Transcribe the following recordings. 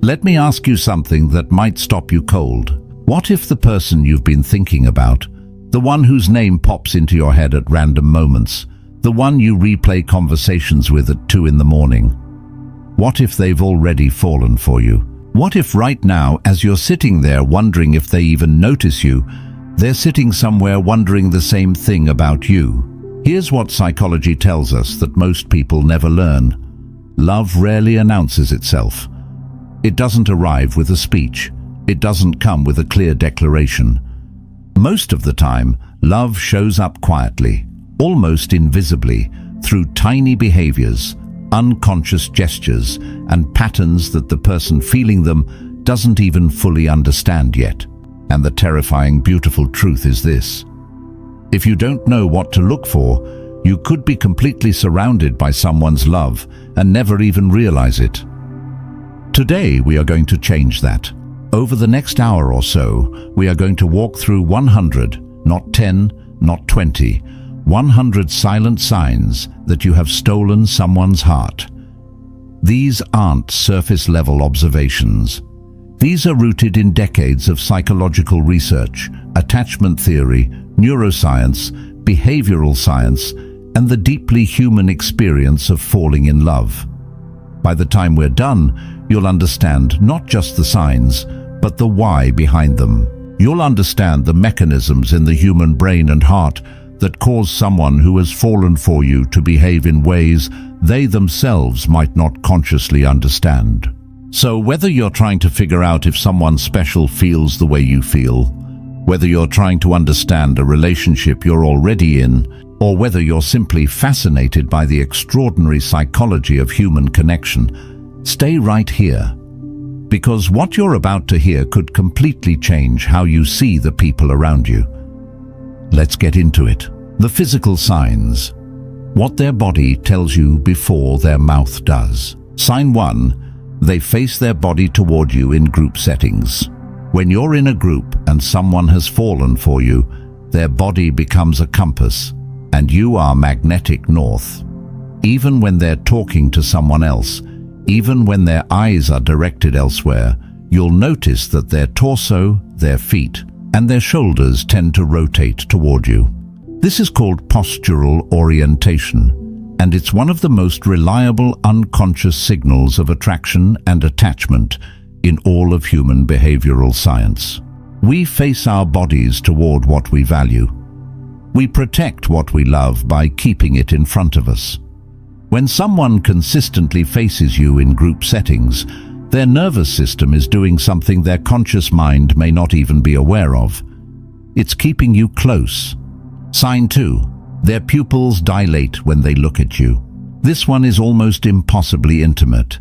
Let me ask you something that might stop you cold. What if the person you've been thinking about, the one whose name pops into your head at random moments, the one you replay conversations with at 2 in the morning, what if they've already fallen for you? What if right now, as you're sitting there wondering if they even notice you, they're sitting somewhere wondering the same thing about you? Here's what psychology tells us that most people never learn. Love rarely announces itself. It doesn't arrive with a speech. It doesn't come with a clear declaration. Most of the time, love shows up quietly, almost invisibly, through tiny behaviors, unconscious gestures, and patterns that the person feeling them doesn't even fully understand yet. And the terrifying, beautiful truth is this: if you don't know what to look for, you could be completely surrounded by someone's love and never even realize it. Today, we are going to change that. Over the next hour or so, we are going to walk through 100, not 10, not 20, 100 silent signs that you have stolen someone's heart. These aren't surface-level observations. These are rooted in decades of psychological research, attachment theory, neuroscience, behavioral science, and the deeply human experience of falling in love. By the time we're done, you'll understand not just the signs, but the why behind them. You'll understand the mechanisms in the human brain and heart that cause someone who has fallen for you to behave in ways they themselves might not consciously understand. So whether you're trying to figure out if someone special feels the way you feel, whether you're trying to understand a relationship you're already in, or whether you're simply fascinated by the extraordinary psychology of human connection, stay right here. Because what you're about to hear could completely change how you see the people around you. Let's get into it. The physical signs. What their body tells you before their mouth does. Sign 1. They face their body toward you in group settings. When you're in a group and someone has fallen for you, their body becomes a compass, and you are magnetic north. Even when they're talking to someone else, even when their eyes are directed elsewhere, you'll notice that their torso, their feet, and their shoulders tend to rotate toward you. This is called postural orientation, and it's one of the most reliable unconscious signals of attraction and attachment in all of human behavioral science. We face our bodies toward what we value. We protect what we love by keeping it in front of us. When someone consistently faces you in group settings, their nervous system is doing something their conscious mind may not even be aware of. It's keeping you close. Sign 2. Their pupils dilate when they look at you. This one is almost impossibly intimate.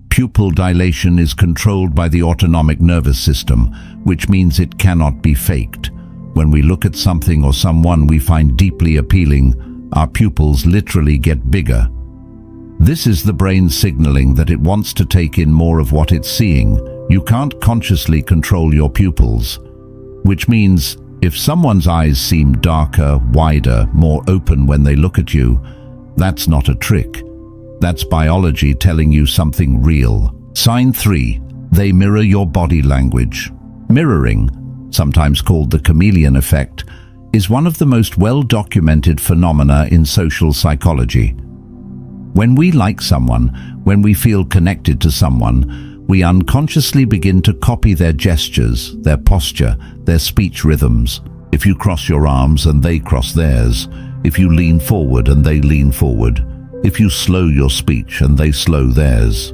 Pupil dilation is controlled by the autonomic nervous system, which means it cannot be faked. When we look at something or someone we find deeply appealing, our pupils literally get bigger. This is the brain signaling that it wants to take in more of what it's seeing. You can't consciously control your pupils, which means if someone's eyes seem darker, wider, more open when they look at you, that's not a trick. That's biology telling you something real. Sign 3. They mirror your body language. Mirroring, sometimes called the chameleon effect, is one of the most well-documented phenomena in social psychology. When we like someone, when we feel connected to someone, we unconsciously begin to copy their gestures, their posture, their speech rhythms. If you cross your arms and they cross theirs, if you lean forward and they lean forward, if you slow your speech and they slow theirs.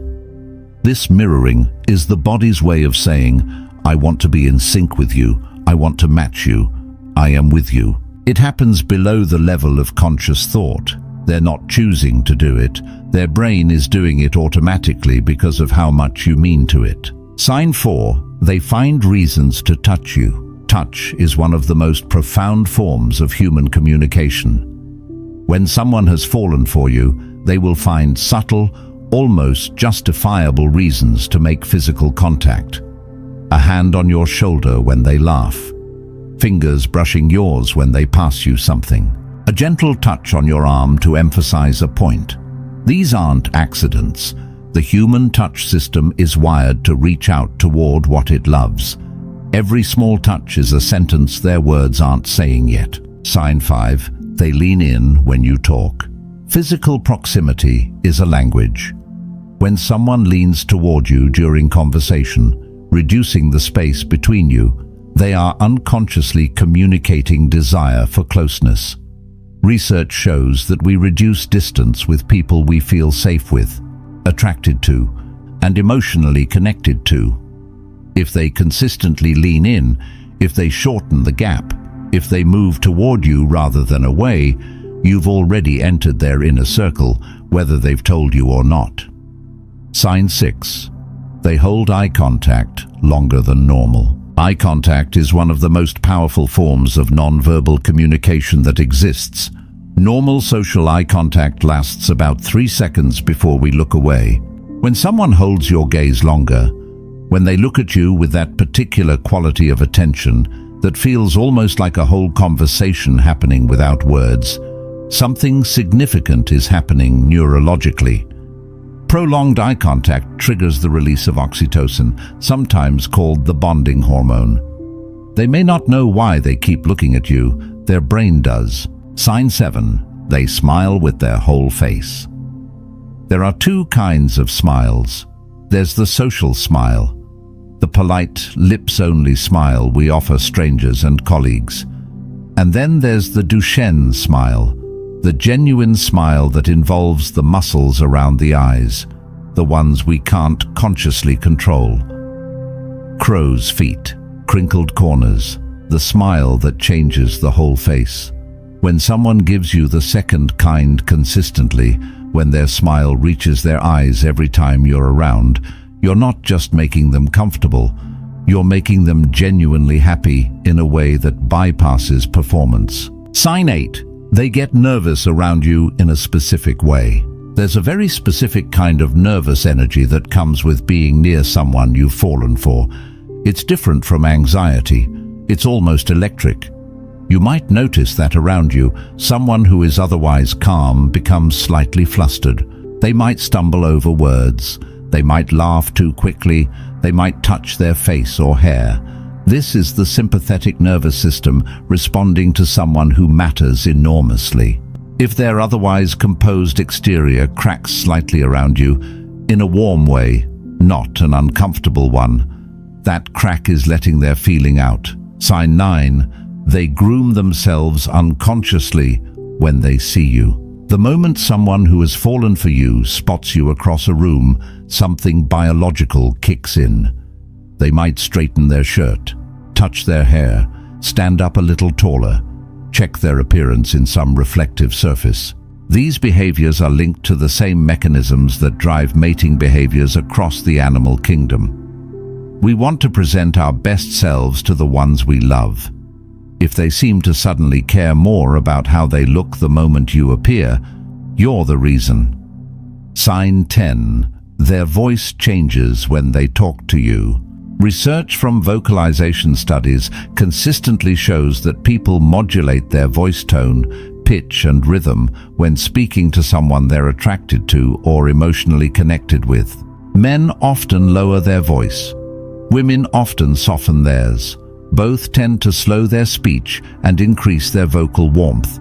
This mirroring is the body's way of saying, I want to be in sync with you, I want to match you, I am with you. It happens below the level of conscious thought. They're not choosing to do it. Their brain is doing it automatically because of how much you mean to it. Sign 4. They find reasons to touch you. Touch is one of the most profound forms of human communication. When someone has fallen for you, they will find subtle, almost justifiable reasons to make physical contact. A hand on your shoulder when they laugh. Fingers brushing yours when they pass you something. A gentle touch on your arm to emphasize a point. These aren't accidents. The human touch system is wired to reach out toward what it loves. Every small touch is a sentence their words aren't saying yet. Sign 5. They lean in when you talk. Physical proximity is a language. When someone leans toward you during conversation, reducing the space between you, they are unconsciously communicating desire for closeness. Research shows that we reduce distance with people we feel safe with, attracted to, and emotionally connected to. If they consistently lean in, if they shorten the gap, if they move toward you rather than away, you've already entered their inner circle, whether they've told you or not. Sign 6. They hold eye contact longer than normal. Eye contact is one of the most powerful forms of non-verbal communication that exists. Normal social eye contact lasts about 3 seconds before we look away. When someone holds your gaze longer, when they look at you with that particular quality of attention that feels almost like a whole conversation happening without words, something significant is happening neurologically. Prolonged eye contact triggers the release of oxytocin, sometimes called the bonding hormone. They may not know why they keep looking at you, their brain does. Sign 7. They smile with their whole face. There are 2 kinds of smiles. There's the social smile, the polite, lips-only smile we offer strangers and colleagues. And then there's the Duchenne smile, the genuine smile that involves the muscles around the eyes, the ones we can't consciously control. Crow's feet, crinkled corners, the smile that changes the whole face. When someone gives you the second kind consistently, when their smile reaches their eyes every time you're around, you're not just making them comfortable, you're making them genuinely happy in a way that bypasses performance. Sign 8. They get nervous around you in a specific way. There's a very specific kind of nervous energy that comes with being near someone you've fallen for. It's different from anxiety. It's almost electric. You might notice that around you, someone who is otherwise calm becomes slightly flustered. They might stumble over words. They might laugh too quickly. They might touch their face or hair. This is the sympathetic nervous system responding to someone who matters enormously. If their otherwise composed exterior cracks slightly around you, in a warm way, not an uncomfortable one, that crack is letting their feeling out. Sign 9. They groom themselves unconsciously when they see you. The moment someone who has fallen for you spots you across a room, something biological kicks in. They might straighten their shirt, touch their hair, stand up a little taller, check their appearance in some reflective surface. These behaviors are linked to the same mechanisms that drive mating behaviors across the animal kingdom. We want to present our best selves to the ones we love. If they seem to suddenly care more about how they look the moment you appear, you're the reason. Sign 10. Their voice changes when they talk to you. Research from vocalization studies consistently shows that people modulate their voice tone, pitch, and rhythm when speaking to someone they're attracted to or emotionally connected with. Men often lower their voice. Women often soften theirs. Both tend to slow their speech and increase their vocal warmth.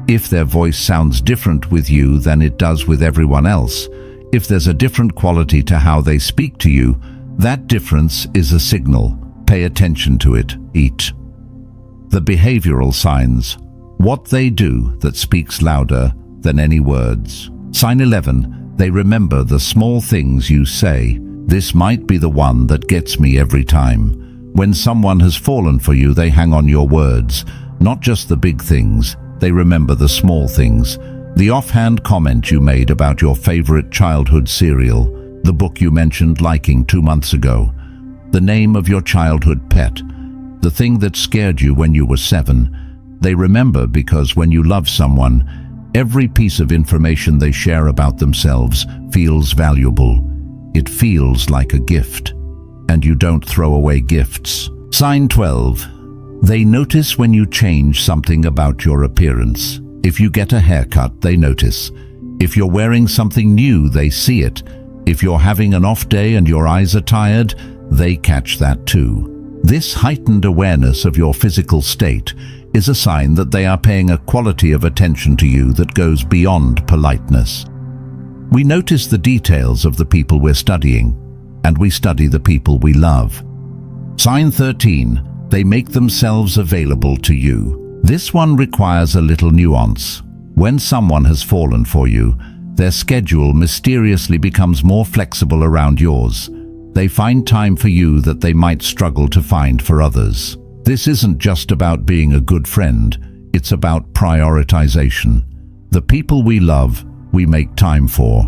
If their voice sounds different with you than it does with everyone else, if there's a different quality to how they speak to you, that difference is a signal. Pay attention to it. Eat. The behavioral signs. What they do that speaks louder than any words. Sign 11. They remember the small things you say. This might be the one that gets me every time. When someone has fallen for you, they hang on your words, not just the big things. They remember the small things. The offhand comment you made about your favorite childhood cereal, the book you mentioned liking 2 months ago, the name of your childhood pet, the thing that scared you when you were 7. They remember because when you love someone, every piece of information they share about themselves feels valuable. It feels like a gift. And you don't throw away gifts. Sign 12. They notice when you change something about your appearance. If you get a haircut, they notice. If you're wearing something new, they see it. If you're having an off day and your eyes are tired, they catch that too. This heightened awareness of your physical state is a sign that they are paying a quality of attention to you that goes beyond politeness. We notice the details of the people we're studying, and we study the people we love. Sign 13, they make themselves available to you. This one requires a little nuance. When someone has fallen for you, their schedule mysteriously becomes more flexible around yours. They find time for you that they might struggle to find for others. This isn't just about being a good friend, it's about prioritization. The people we love, we make time for.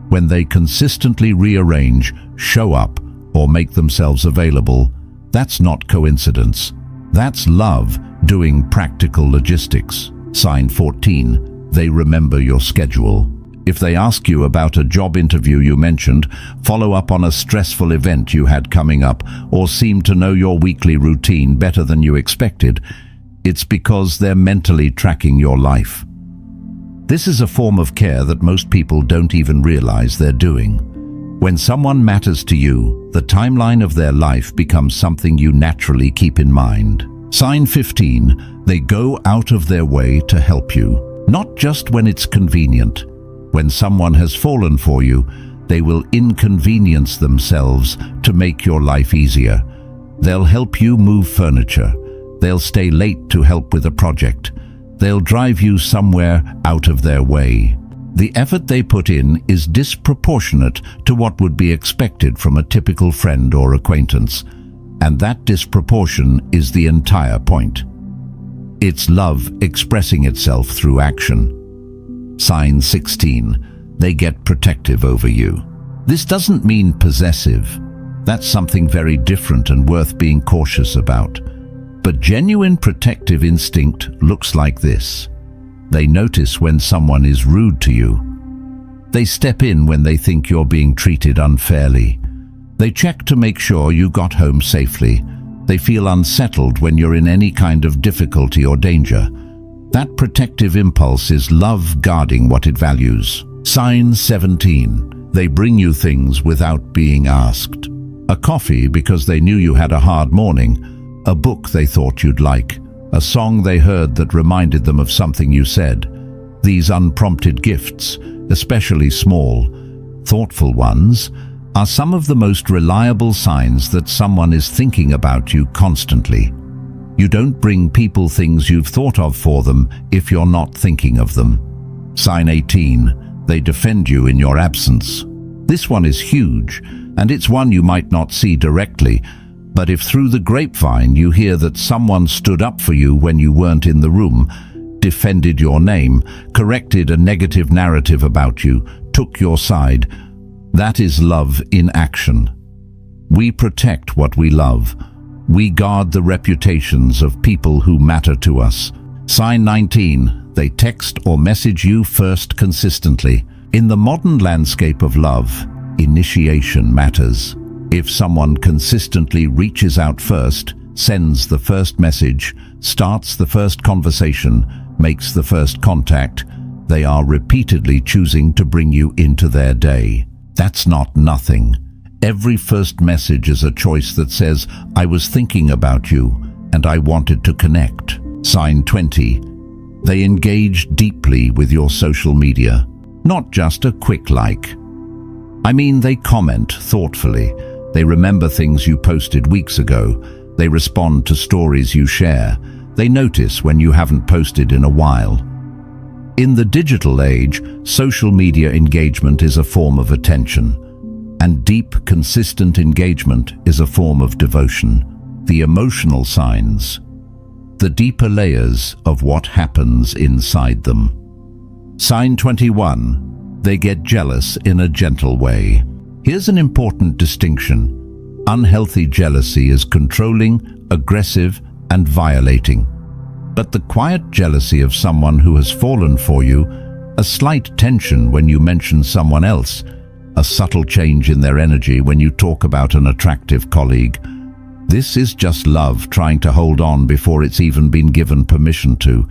When they consistently rearrange, show up, or make themselves available, that's not coincidence. That's love doing practical logistics. Sign 14, they remember your schedule. If they ask you about a job interview you mentioned, follow up on a stressful event you had coming up, or seem to know your weekly routine better than you expected, it's because they're mentally tracking your life. This is a form of care that most people don't even realize they're doing. When someone matters to you, the timeline of their life becomes something you naturally keep in mind. Sign 15, they go out of their way to help you, not just when it's convenient. When someone has fallen for you, they will inconvenience themselves to make your life easier. They'll help you move furniture. They'll stay late to help with a project. They'll drive you somewhere out of their way. The effort they put in is disproportionate to what would be expected from a typical friend or acquaintance, and that disproportion is the entire point. It's love expressing itself through action. Sign 16, they get protective over you. This doesn't mean possessive. That's something very different and worth being cautious about. But genuine protective instinct looks like this. They notice when someone is rude to you. They step in when they think you're being treated unfairly. They check to make sure you got home safely. They feel unsettled when you're in any kind of difficulty or danger. That protective impulse is love guarding what it values. Sign 17. They bring you things without being asked. A coffee because they knew you had a hard morning. A book they thought you'd like. A song they heard that reminded them of something you said. These unprompted gifts, especially small, thoughtful ones, are some of the most reliable signs that someone is thinking about you constantly. You don't bring people things you've thought of for them if you're not thinking of them. Sign 18. They defend you in your absence. This one is huge, and it's one you might not see directly, but if through the grapevine you hear that someone stood up for you when you weren't in the room, defended your name, corrected a negative narrative about you, took your side, that is love in action. We protect what we love. We guard the reputations of people who matter to us. Sign 19. They text or message you first consistently. In the modern landscape of love, initiation matters. If someone consistently reaches out first, sends the first message, starts the first conversation, makes the first contact, they are repeatedly choosing to bring you into their day. That's not nothing. Every first message is a choice that says, I was thinking about you and I wanted to connect. Sign 20. They engage deeply with your social media, not just a quick like. I mean, they comment thoughtfully. They remember things you posted weeks ago. They respond to stories you share. They notice when you haven't posted in a while. In the digital age, social media engagement is a form of attention. And deep, consistent engagement is a form of devotion. The emotional signs, the deeper layers of what happens inside them. Sign 21. They get jealous in a gentle way. Here's an important distinction. Unhealthy jealousy is controlling, aggressive, and violating. But the quiet jealousy of someone who has fallen for you, a slight tension when you mention someone else, a subtle change in their energy when you talk about an attractive colleague. This is just love trying to hold on before it's even been given permission to.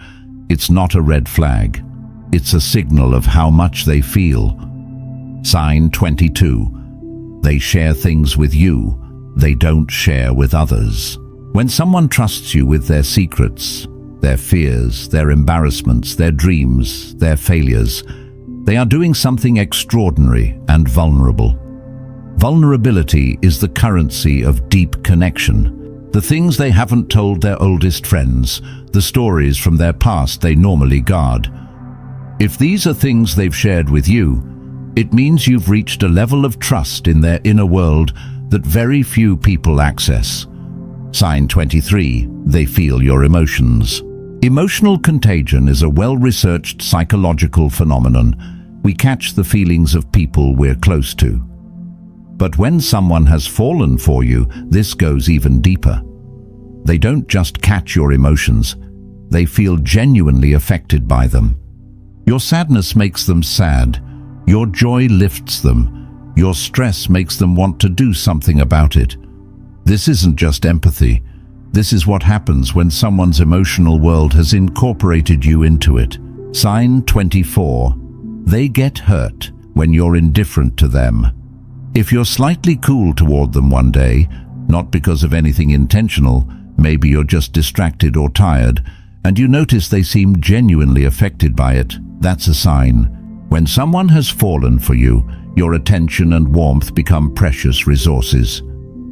It's not a red flag. It's a signal of how much they feel. Sign 22. They share things with you, they don't share with others. When someone trusts you with their secrets, their fears, their embarrassments, their dreams, their failures, they are doing something extraordinary and vulnerable. Vulnerability is the currency of deep connection. The things they haven't told their oldest friends, the stories from their past they normally guard. If these are things they've shared with you, it means you've reached a level of trust in their inner world that very few people access. Sign 23. They feel your emotions. Emotional contagion is a well-researched psychological phenomenon. We catch the feelings of people we're close to. But when someone has fallen for you, this goes even deeper. They don't just catch your emotions, they feel genuinely affected by them. Your sadness makes them sad, your joy lifts them, your stress makes them want to do something about it. This isn't just empathy. This is what happens when someone's emotional world has incorporated you into it. Sign 24. They get hurt when you're indifferent to them. If you're slightly cool toward them one day, not because of anything intentional, maybe you're just distracted or tired, and you notice they seem genuinely affected by it, that's a sign. When someone has fallen for you, your attention and warmth become precious resources.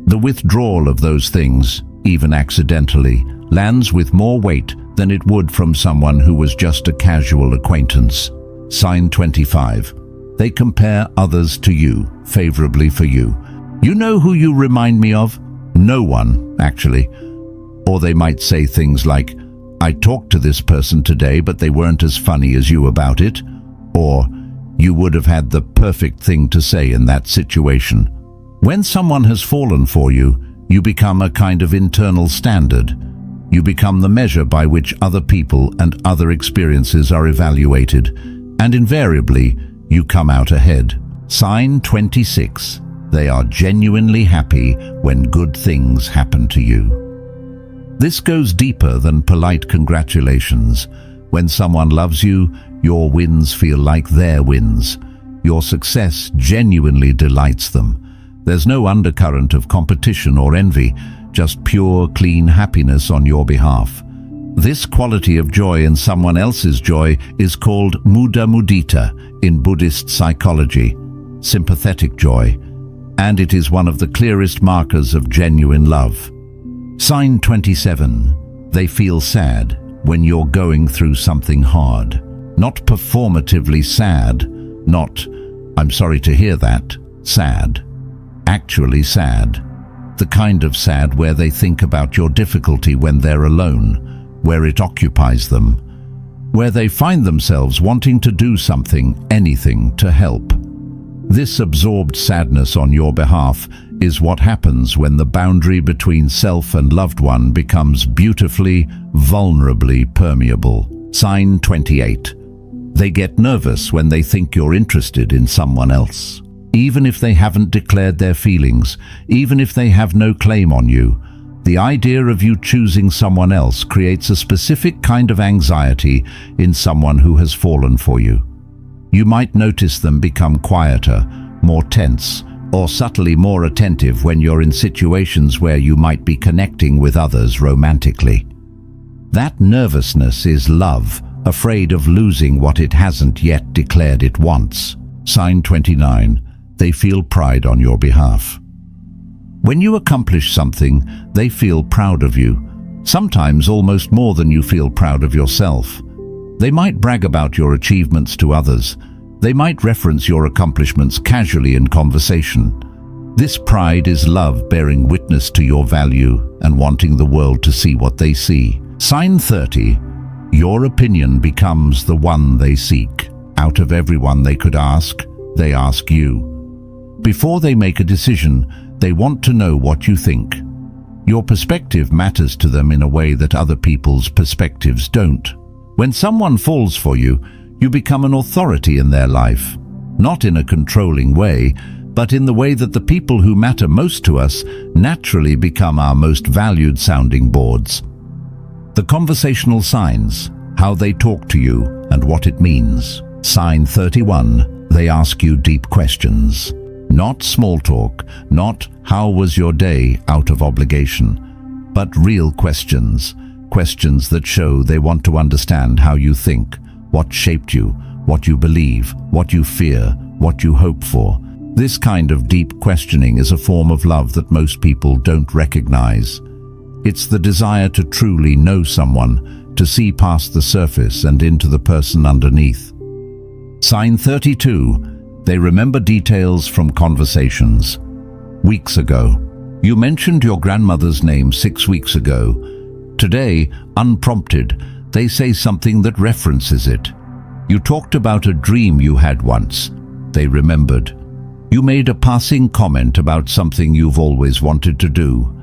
The withdrawal of those things, even accidentally, lands with more weight than it would from someone who was just a casual acquaintance. Sign 25. They compare others to you, favorably for you. You know who you remind me of? No one, actually. Or they might say things like, I talked to this person today, but they weren't as funny as you about it. Or, you would have had the perfect thing to say in that situation. When someone has fallen for you, you become a kind of internal standard. You become the measure by which other people and other experiences are evaluated, and invariably, you come out ahead. Sign 26. They are genuinely happy when good things happen to you. This goes deeper than polite congratulations. When someone loves you, your wins feel like their wins. Your success genuinely delights them. There's no undercurrent of competition or envy, just pure, clean happiness on your behalf. This quality of joy in someone else's joy is called muda mudita in Buddhist psychology, sympathetic joy, and it is one of the clearest markers of genuine love. Sign 27. They feel sad when you're going through something hard. Not performatively sad, not, I'm sorry to hear that, sad. Actually sad. The kind of sad where they think about your difficulty when they're alone, where it occupies them, where they find themselves wanting to do something, anything, to help. This absorbed sadness on your behalf is what happens when the boundary between self and loved one becomes beautifully, vulnerably permeable. Sign 28. They get nervous when they think you're interested in someone else. Even if they haven't declared their feelings, even if they have no claim on you, the idea of you choosing someone else creates a specific kind of anxiety in someone who has fallen for you. You might notice them become quieter, more tense, or subtly more attentive when you're in situations where you might be connecting with others romantically. That nervousness is love, afraid of losing what it hasn't yet declared it wants. Sign 29. They feel pride on your behalf. When you accomplish something, they feel proud of you, sometimes almost more than you feel proud of yourself. They might brag about your achievements to others. They might reference your accomplishments casually in conversation. This pride is love bearing witness to your value and wanting the world to see what they see. Sign 30. Your opinion becomes the one they seek. Out of everyone they could ask, they ask you. Before they make a decision, they want to know what you think. Your perspective matters to them in a way that other people's perspectives don't. When someone falls for you, you become an authority in their life. Not in a controlling way, but in the way that the people who matter most to us naturally become our most valued sounding boards. The conversational signs, how they talk to you and what it means. Sign 31. They ask you deep questions. Not small talk, not "how was your day" out of obligation, but real questions. Questions that show they want to understand how you think, what shaped you, what you believe, what you fear, what you hope for. This kind of deep questioning is a form of love that most people don't recognize. It's the desire to truly know someone, to see past the surface and into the person underneath. Sign 32. They remember details from conversations. Weeks ago. You mentioned your grandmother's name 6 weeks ago. Today, unprompted, they say something that references it. You talked about a dream you had once. They remembered. You made a passing comment about something you've always wanted to do.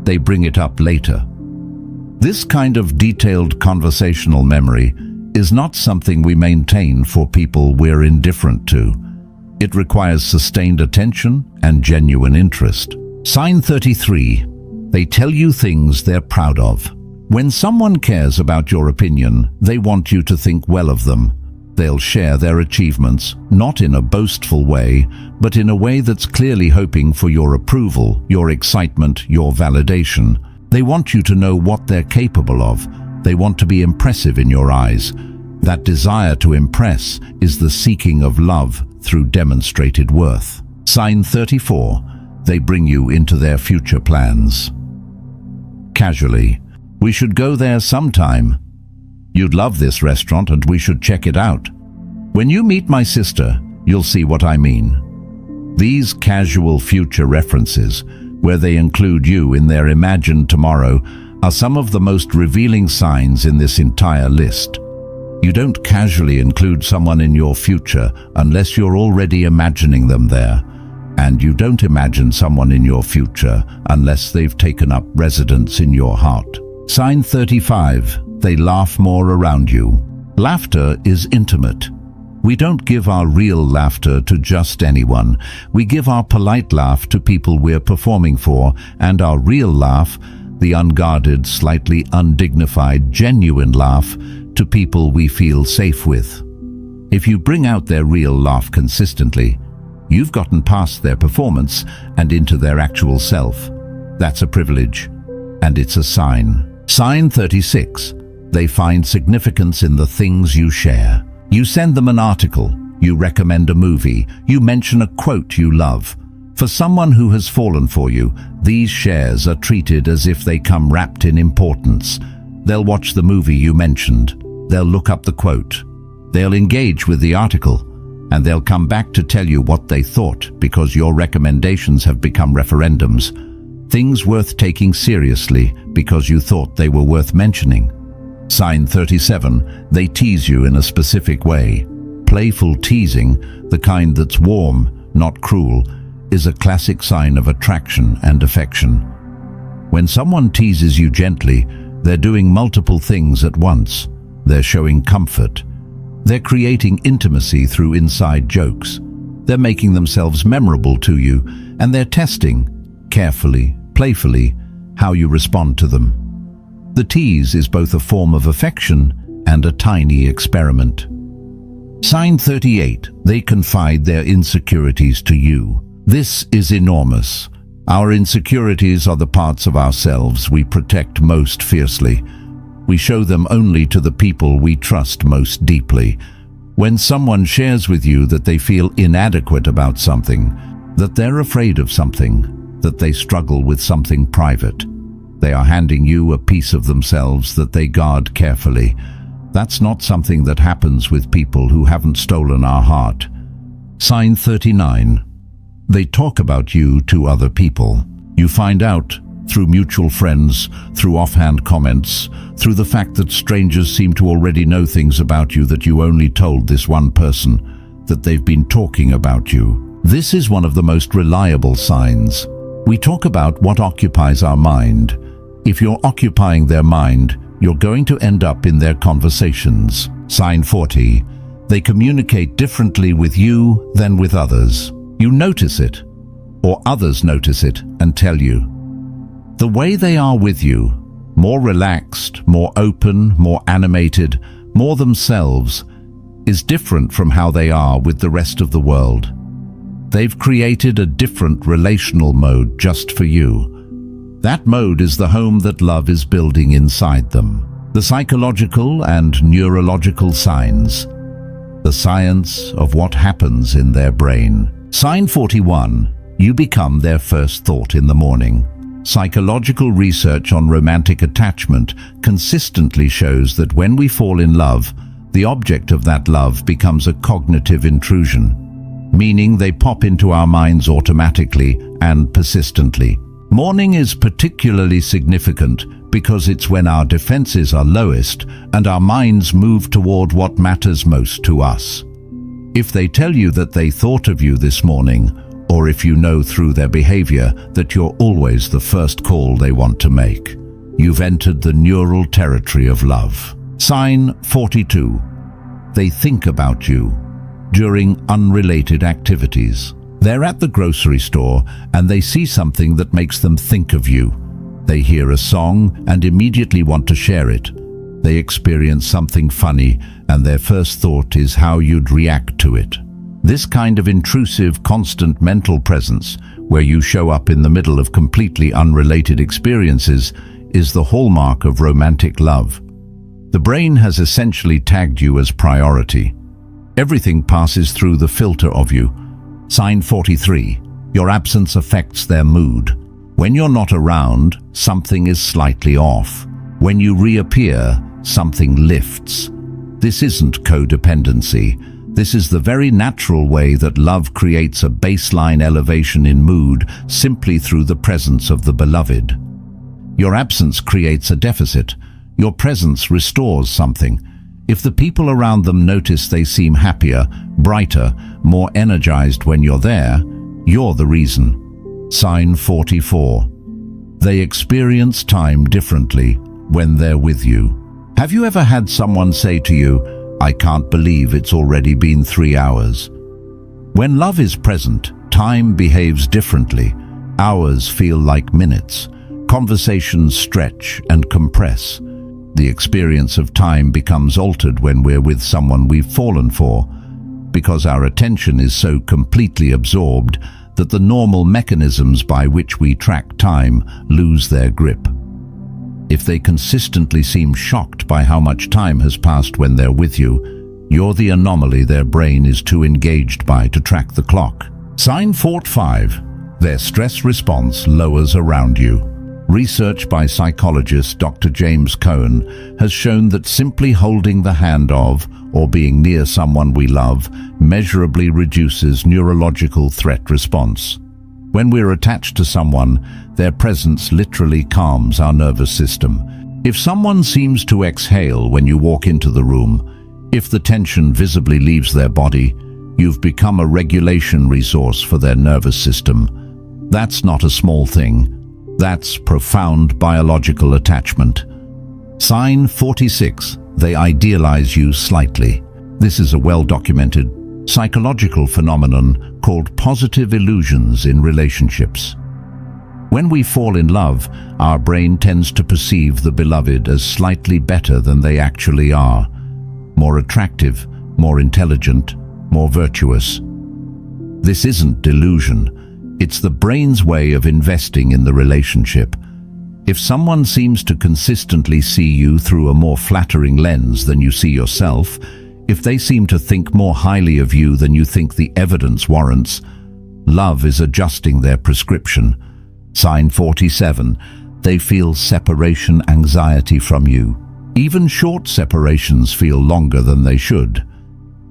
They bring it up later. This kind of detailed conversational memory is not something we maintain for people we're indifferent to. It requires sustained attention and genuine interest. Sign 33. They tell you things they're proud of. When someone cares about your opinion, they want you to think well of them. They'll share their achievements, not in a boastful way, but in a way that's clearly hoping for your approval, your excitement, your validation. They want you to know what they're capable of. They want to be impressive in your eyes. That desire to impress is the seeking of love through demonstrated worth. Sign 34. They bring you into their future plans. Casually. We should go there sometime. You'd love this restaurant and we should check it out. When you meet my sister, you'll see what I mean. These casual future references, where they include you in their imagined tomorrow, are some of the most revealing signs in this entire list. You don't casually include someone in your future unless you're already imagining them there. And you don't imagine someone in your future unless they've taken up residence in your heart. Sign 35. They laugh more around you. Laughter is intimate. We don't give our real laughter to just anyone. We give our polite laugh to people we're performing for, and our real laugh, the unguarded, slightly undignified, genuine laugh, to people we feel safe with. If you bring out their real laugh consistently, you've gotten past their performance and into their actual self. That's a privilege, and it's a sign. Sign 36. They find significance in the things you share. You send them an article, you recommend a movie, you mention a quote you love. For someone who has fallen for you, these shares are treated as if they come wrapped in importance. They'll watch the movie you mentioned. They'll look up the quote. They'll engage with the article. And they'll come back to tell you what they thought because your recommendations have become referendums. Things worth taking seriously because you thought they were worth mentioning. Sign 37. They tease you in a specific way. Playful teasing, the kind that's warm, not cruel, is a classic sign of attraction and affection. When someone teases you gently, they're doing multiple things at once. They're showing comfort. They're creating intimacy through inside jokes. They're making themselves memorable to you, and they're testing, carefully, playfully, how you respond to them. The tease is both a form of affection and a tiny experiment. Sign 38. They confide their insecurities to you. This is enormous. Our insecurities are the parts of ourselves we protect most fiercely. We show them only to the people we trust most deeply. When someone shares with you that they feel inadequate about something, that they're afraid of something, that they struggle with something private, they are handing you a piece of themselves that they guard carefully. That's not something that happens with people who haven't stolen our heart. Sign 39. They talk about you to other people. You find out through mutual friends, through offhand comments, through the fact that strangers seem to already know things about you that you only told this one person, that they've been talking about you. This is one of the most reliable signs. We talk about what occupies our mind. If you're occupying their mind, you're going to end up in their conversations. Sign 40. They communicate differently with you than with others. You notice it, or others notice it and tell you. The way they are with you, more relaxed, more open, more animated, more themselves, is different from how they are with the rest of the world. They've created a different relational mode just for you. That mode is the home that love is building inside them. The psychological and neurological signs. The science of what happens in their brain. Sign 41. You become their first thought in the morning. Psychological research on romantic attachment consistently shows that when we fall in love, the object of that love becomes a cognitive intrusion, meaning they pop into our minds automatically and persistently. Morning is particularly significant because it's when our defenses are lowest and our minds move toward what matters most to us. If they tell you that they thought of you this morning, or if you know through their behavior that you're always the first call they want to make, you've entered the neural territory of love. Sign 42. They think about you during unrelated activities. They're at the grocery store and they see something that makes them think of you. They hear a song and immediately want to share it. They experience something funny and their first thought is how you'd react to it. This kind of intrusive, constant mental presence, where you show up in the middle of completely unrelated experiences, is the hallmark of romantic love. The brain has essentially tagged you as priority. Everything passes through the filter of you. Sign 43. Your absence affects their mood. When you're not around, something is slightly off. When you reappear, something lifts. This isn't codependency. This is the very natural way that love creates a baseline elevation in mood simply through the presence of the beloved. Your absence creates a deficit. Your presence restores something. If the people around them notice they seem happier, brighter, more energized when you're there, you're the reason. Sign 44. They experience time differently when they're with you. Have you ever had someone say to you, "I can't believe it's already been 3 hours"? When love is present, time behaves differently. Hours feel like minutes. Conversations stretch and compress. The experience of time becomes altered when we're with someone we've fallen for, because our attention is so completely absorbed that the normal mechanisms by which we track time lose their grip. If they consistently seem shocked by how much time has passed when they're with you, you're the anomaly their brain is too engaged by to track the clock. Sign 45. Their stress response lowers around you. Research by psychologist Dr. James Cohen has shown that simply holding the hand of or being near someone we love measurably reduces neurological threat response. When we're attached to someone, their presence literally calms our nervous system. If someone seems to exhale when you walk into the room, if the tension visibly leaves their body, you've become a regulation resource for their nervous system. That's not a small thing. That's profound biological attachment. Sign 46. They idealize you slightly. This is a well-documented psychological phenomenon called positive illusions in relationships. When we fall in love, our brain tends to perceive the beloved as slightly better than they actually are. More attractive, more intelligent, more virtuous. This isn't delusion. It's the brain's way of investing in the relationship. If someone seems to consistently see you through a more flattering lens than you see yourself, if they seem to think more highly of you than you think the evidence warrants, love is adjusting their prescription. Sign 47. They feel separation anxiety from you. Even short separations feel longer than they should.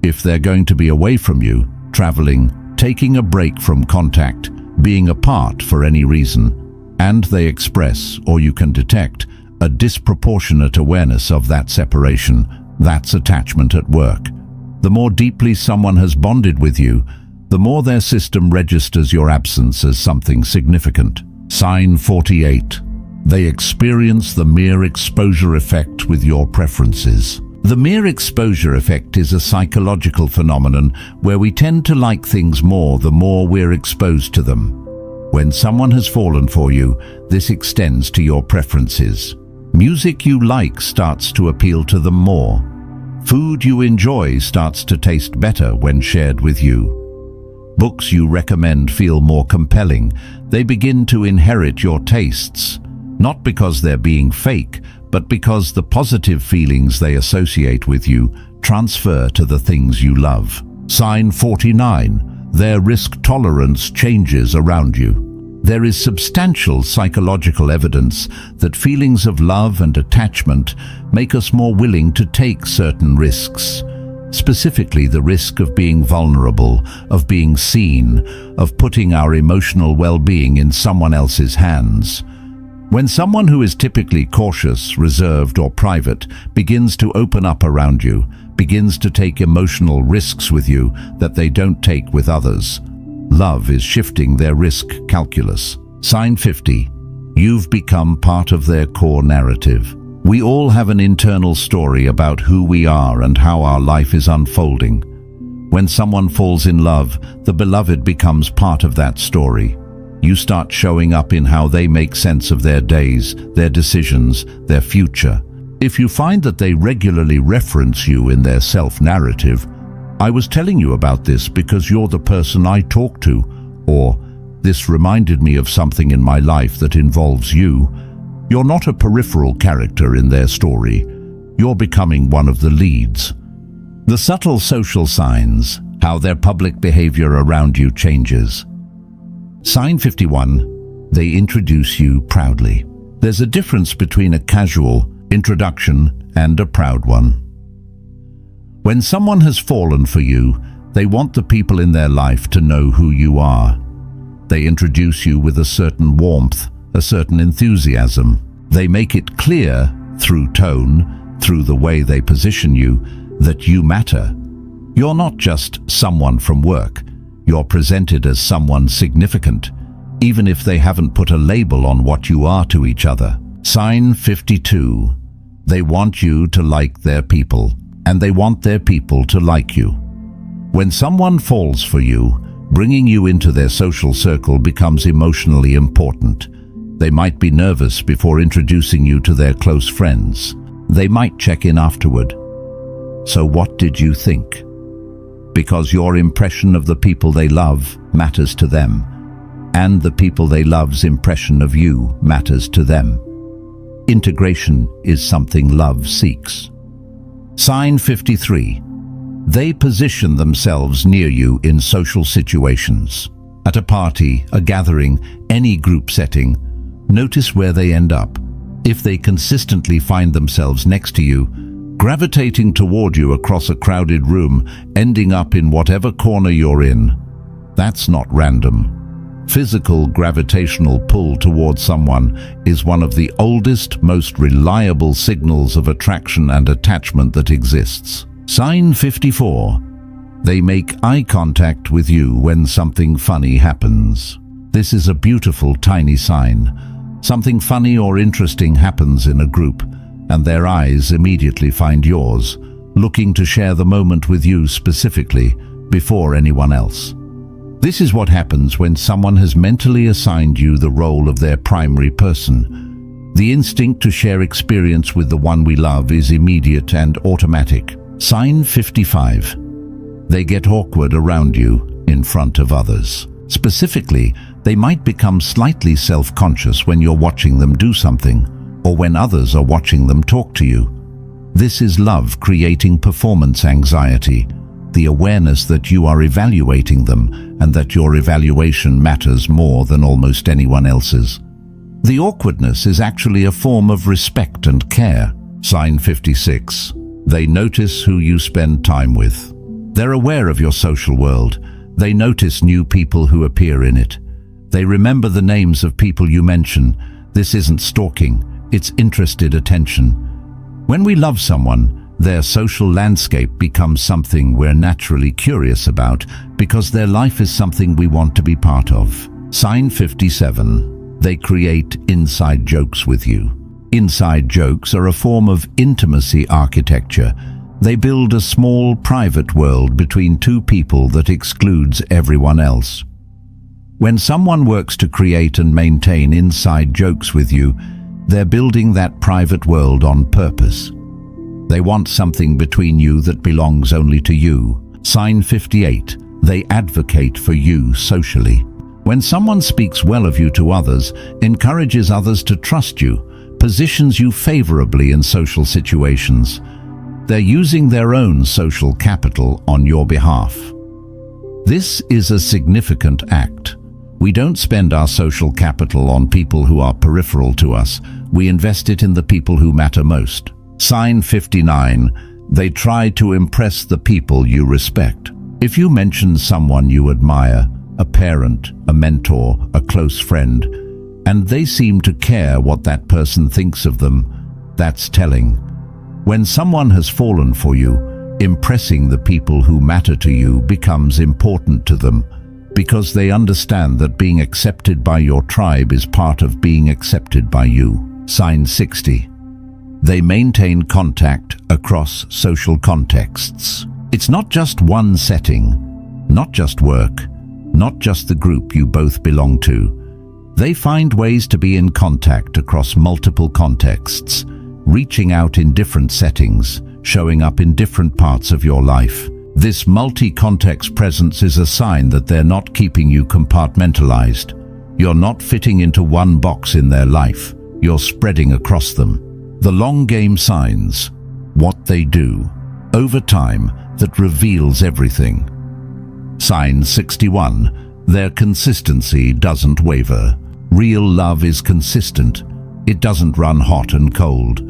If they're going to be away from you, traveling, taking a break from contact, being apart for any reason, and they express, or you can detect, a disproportionate awareness of that separation, that's attachment at work. The more deeply someone has bonded with you, the more their system registers your absence as something significant. Sign 48. They experience the mere exposure effect with your preferences. The mere exposure effect is a psychological phenomenon where we tend to like things more the more we're exposed to them. When someone has fallen for you, this extends to your preferences. Music you like starts to appeal to them more. Food you enjoy starts to taste better when shared with you. Books you recommend feel more compelling. They begin to inherit your tastes, not because they're being fake, but because the positive feelings they associate with you transfer to the things you love. Sign 49. Their risk tolerance changes around you. There is substantial psychological evidence that feelings of love and attachment make us more willing to take certain risks. Specifically, the risk of being vulnerable, of being seen, of putting our emotional well-being in someone else's hands. When someone who is typically cautious, reserved, or private begins to open up around you, begins to take emotional risks with you that they don't take with others, love is shifting their risk calculus. Sign 50. You've become part of their core narrative. We all have an internal story about who we are and how our life is unfolding. When someone falls in love, the beloved becomes part of that story. You start showing up in how they make sense of their days, their decisions, their future. If you find that they regularly reference you in their self-narrative, "I was telling you about this because you're the person I talk to," or "This reminded me of something in my life that involves you," you're not a peripheral character in their story. You're becoming one of the leads. The subtle social signs, how their public behavior around you changes. Sign 51. They introduce you proudly. There's a difference between a casual introduction and a proud one. When someone has fallen for you, they want the people in their life to know who you are. They introduce you with a certain warmth, a certain enthusiasm. They make it clear, through tone, through the way they position you, that you matter. You're not just someone from work. You're presented as someone significant, even if they haven't put a label on what you are to each other. Sign 52. They want you to like their people, and they want their people to like you. When someone falls for you, bringing you into their social circle becomes emotionally important. They might be nervous before introducing you to their close friends. They might check in afterward. "So what did you think?" Because your impression of the people they love matters to them, and the people they love's impression of you matters to them. Integration is something love seeks. Sign 53. They position themselves near you in social situations. At a party, a gathering, any group setting, notice where they end up. If they consistently find themselves next to you, gravitating toward you across a crowded room, ending up in whatever corner you're in, that's not random. Physical gravitational pull towards someone is one of the oldest, most reliable signals of attraction and attachment that exists. Sign 54. They make eye contact with you when something funny happens. This is a beautiful tiny sign. Something funny or interesting happens in a group, and their eyes immediately find yours, looking to share the moment with you specifically, before anyone else. This is what happens when someone has mentally assigned you the role of their primary person. The instinct to share experience with the one we love is immediate and automatic. Sign 55. They get awkward around you, in front of others. Specifically, they might become slightly self-conscious when you're watching them do something, or when others are watching them talk to you. This is love creating performance anxiety, the awareness that you are evaluating them and that your evaluation matters more than almost anyone else's. The awkwardness is actually a form of respect and care. Sign 56. They notice who you spend time with. They're aware of your social world. They notice new people who appear in it. They remember the names of people you mention. This isn't stalking, it's interested attention. When we love someone, their social landscape becomes something we're naturally curious about because their life is something we want to be part of. Sign 57. They create inside jokes with you. Inside jokes are a form of intimacy architecture. They build a small, private world between two people that excludes everyone else. When someone works to create and maintain inside jokes with you, they're building that private world on purpose. They want something between you that belongs only to you. Sign 58. They advocate for you socially. When someone speaks well of you to others, encourages others to trust you, positions you favorably in social situations, they're using their own social capital on your behalf. This is a significant act. We don't spend our social capital on people who are peripheral to us. We invest it in the people who matter most. Sign 59. They try to impress the people you respect. If you mention someone you admire, a parent, a mentor, a close friend, and they seem to care what that person thinks of them, that's telling. When someone has fallen for you, impressing the people who matter to you becomes important to them, because they understand that being accepted by your tribe is part of being accepted by you. Sign 60. They maintain contact across social contexts. It's not just one setting, not just work, not just the group you both belong to. They find ways to be in contact across multiple contexts, reaching out in different settings, showing up in different parts of your life. This multi-context presence is a sign that they're not keeping you compartmentalized. You're not fitting into one box in their life. You're spreading across them. The long game signs, what they do, over time, that reveals everything. Sign 61. Their consistency doesn't waver. Real love is consistent. It doesn't run hot and cold.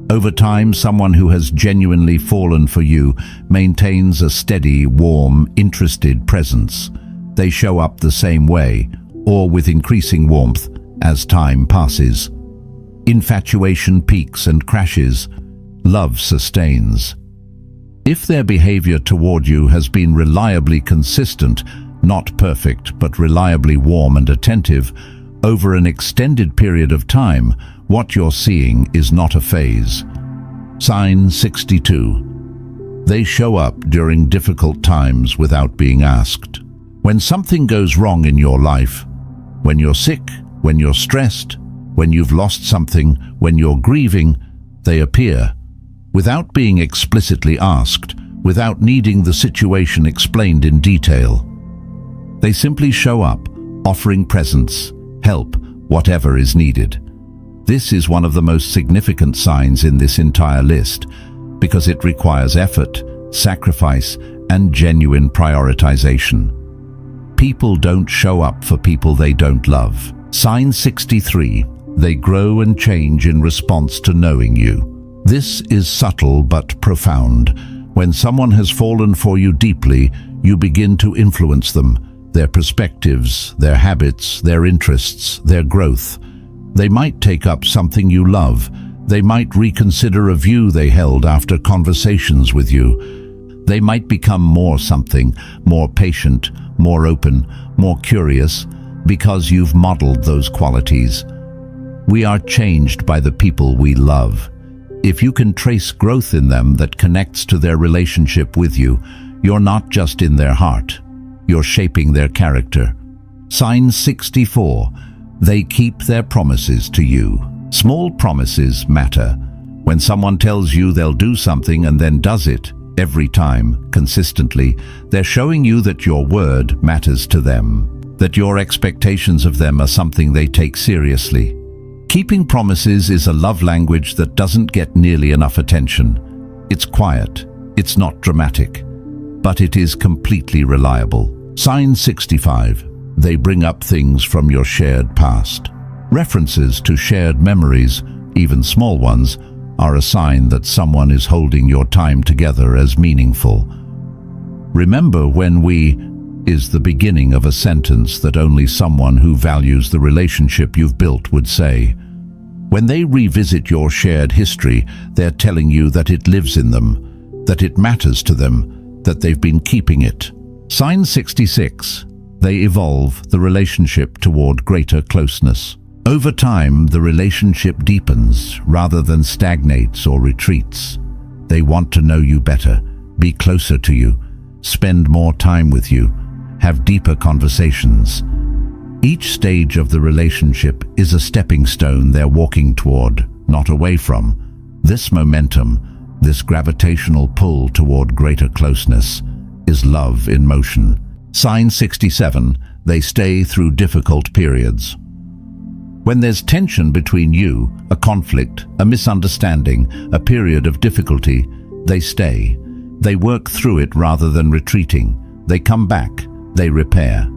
Over time, someone who has genuinely fallen for you maintains a steady, warm, interested presence. They show up the same way, or with increasing warmth, as time passes. Infatuation peaks and crashes. Love sustains. If their behavior toward you has been reliably consistent, not perfect, but reliably warm and attentive, over an extended period of time, what you're seeing is not a phase. Sign 62. They show up during difficult times without being asked. When something goes wrong in your life, when you're sick, when you're stressed, when you've lost something, when you're grieving, they appear. Without being explicitly asked, without needing the situation explained in detail. They simply show up, offering presence, help, whatever is needed. This is one of the most significant signs in this entire list, because it requires effort, sacrifice, and genuine prioritization. People don't show up for people they don't love. Sign 63. They grow and change in response to knowing you. This is subtle but profound. When someone has fallen for you deeply, you begin to influence them, their perspectives, their habits, their interests, their growth. They might take up something you love. They might reconsider a view they held after conversations with you. They might become more something, more patient, more open, more curious, because you've modeled those qualities. We are changed by the people we love. If you can trace growth in them that connects to their relationship with you, you're not just in their heart, you're shaping their character. Sign 64. They keep their promises to you. Small promises matter. When someone tells you they'll do something and then does it, every time, consistently, they're showing you that your word matters to them, that your expectations of them are something they take seriously. Keeping promises is a love language that doesn't get nearly enough attention. It's quiet, it's not dramatic, but it is completely reliable. Sign 65. They bring up things from your shared past. References to shared memories, even small ones, are a sign that someone is holding your time together as meaningful. Remember when we is the beginning of a sentence that only someone who values the relationship you've built would say. When they revisit your shared history, they're telling you that it lives in them, that it matters to them, that they've been keeping it. Sign 66. They evolve the relationship toward greater closeness. Over time, the relationship deepens rather than stagnates or retreats. They want to know you better, be closer to you, spend more time with you, have deeper conversations. Each stage of the relationship is a stepping stone they're walking toward, not away from. This momentum, This gravitational pull toward greater closeness is love in motion. Sign 67, they stay through difficult periods. When there's tension between you, a conflict, a misunderstanding, a period of difficulty, they stay. They work through it rather than retreating. They come back. They repair.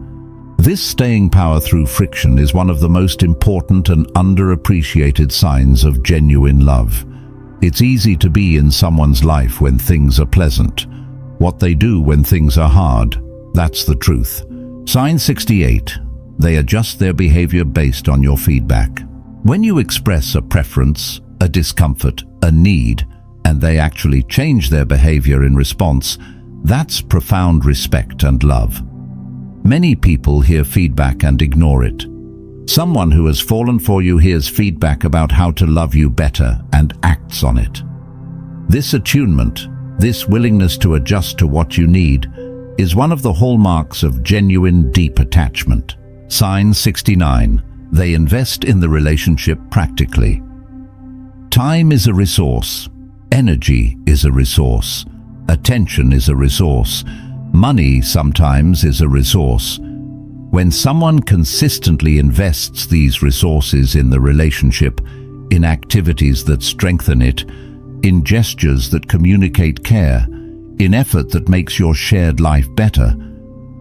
This staying power through friction is one of the most important and underappreciated signs of genuine love. It's easy to be in someone's life when things are pleasant. What they do when things are hard, that's the truth. Sign 68. They adjust their behavior based on your feedback. When you express a preference, a discomfort, a need, and they actually change their behavior in response, that's profound respect and love. Many people hear feedback and ignore it. Someone who has fallen for you hears feedback about how to love you better and acts on it. This attunement, this willingness to adjust to what you need, is one of the hallmarks of genuine deep attachment. Sign 69. They invest in the relationship practically. Time is a resource. Energy is a resource. Attention is a resource. Money sometimes is a resource. When someone consistently invests these resources in the relationship, in activities that strengthen it, in gestures that communicate care, in effort that makes your shared life better,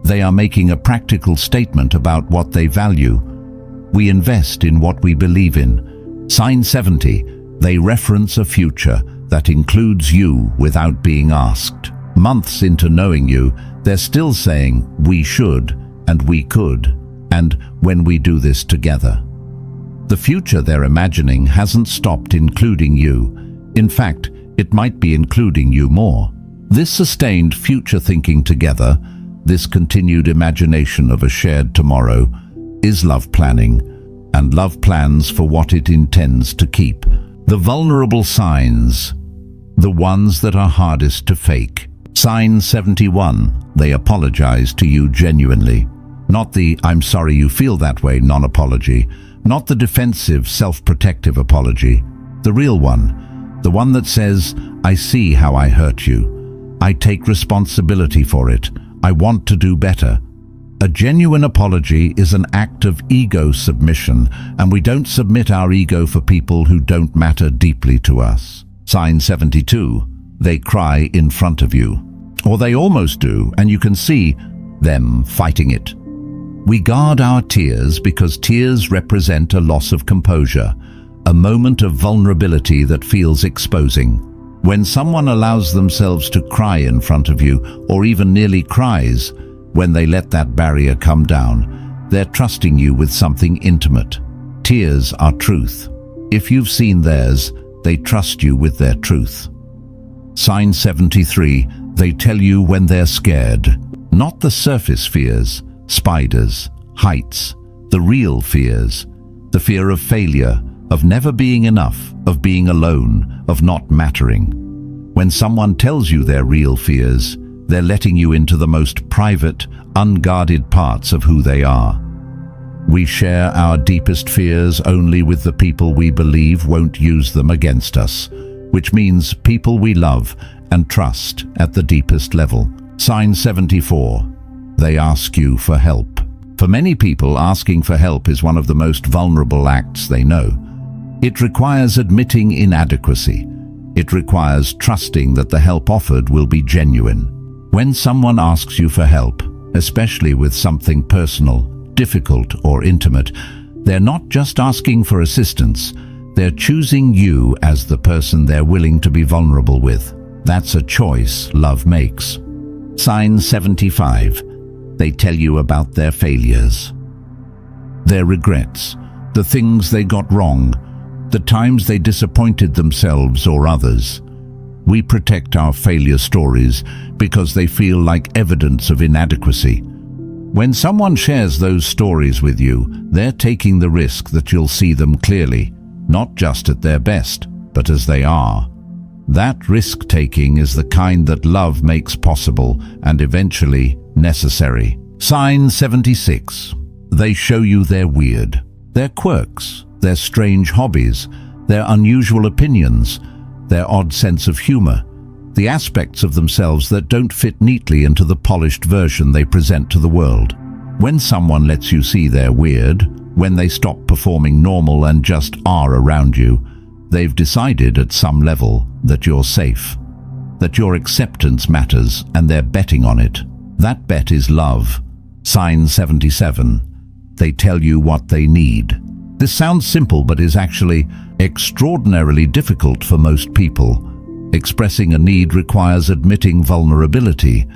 they are making a practical statement about what they value. We invest in what we believe in. Sign 70. They reference a future that includes you without being asked. Months into knowing you, they're still saying, we should, and we could, and when we do this together. The future they're imagining hasn't stopped including you. In fact, it might be including you more. This sustained future thinking together, this continued imagination of a shared tomorrow, is love planning, and love plans for what it intends to keep. The vulnerable signs, the ones that are hardest to fake. Sign 71, they apologize to you genuinely. Not the "I'm sorry you feel that way" non-apology, not the defensive, self-protective apology. The real one, the one that says, I see how I hurt you. I take responsibility for it. I want to do better. A genuine apology is an act of ego submission, and we don't submit our ego for people who don't matter deeply to us. Sign 72, they cry in front of you. Or they almost do, and you can see them fighting it. We guard our tears because tears represent a loss of composure, a moment of vulnerability that feels exposing. When someone allows themselves to cry in front of you, or even nearly cries, when they let that barrier come down, they're trusting you with something intimate. Tears are truth. If you've seen theirs, they trust you with their truth. Sign 73, they tell you when they're scared. Not the surface fears, spiders, heights, the real fears. The fear of failure, of never being enough, of being alone, of not mattering. When someone tells you their real fears, they're letting you into the most private, unguarded parts of who they are. We share our deepest fears only with the people we believe won't use them against us, which means people we love and trust at the deepest level. Sign 74. They ask you for help. For many people, asking for help is one of the most vulnerable acts they know. It requires admitting inadequacy. It requires trusting that the help offered will be genuine. When someone asks you for help, especially with something personal, difficult, or intimate, they're not just asking for assistance, they're choosing you as the person they're willing to be vulnerable with. That's a choice love makes. Sign 75. They tell you about their failures, their regrets, the things they got wrong, the times they disappointed themselves or others. We protect our failure stories because they feel like evidence of inadequacy. When someone shares those stories with you, they're taking the risk that you'll see them clearly, not just at their best, but as they are. That risk-taking is the kind that love makes possible and eventually necessary. Sign 76. They show you their weird, their quirks, their strange hobbies, their unusual opinions. their odd sense of humor, the aspects of themselves that don't fit neatly into the polished version they present to the world. When someone lets you see they're weird, when they stop performing normal and just are around you, they've decided at some level that you're safe, that your acceptance matters, and they're betting on it. That bet is love. Sign 77. They tell you what they need. This sounds simple but is actually extraordinarily difficult for most people. Expressing a need requires admitting vulnerability.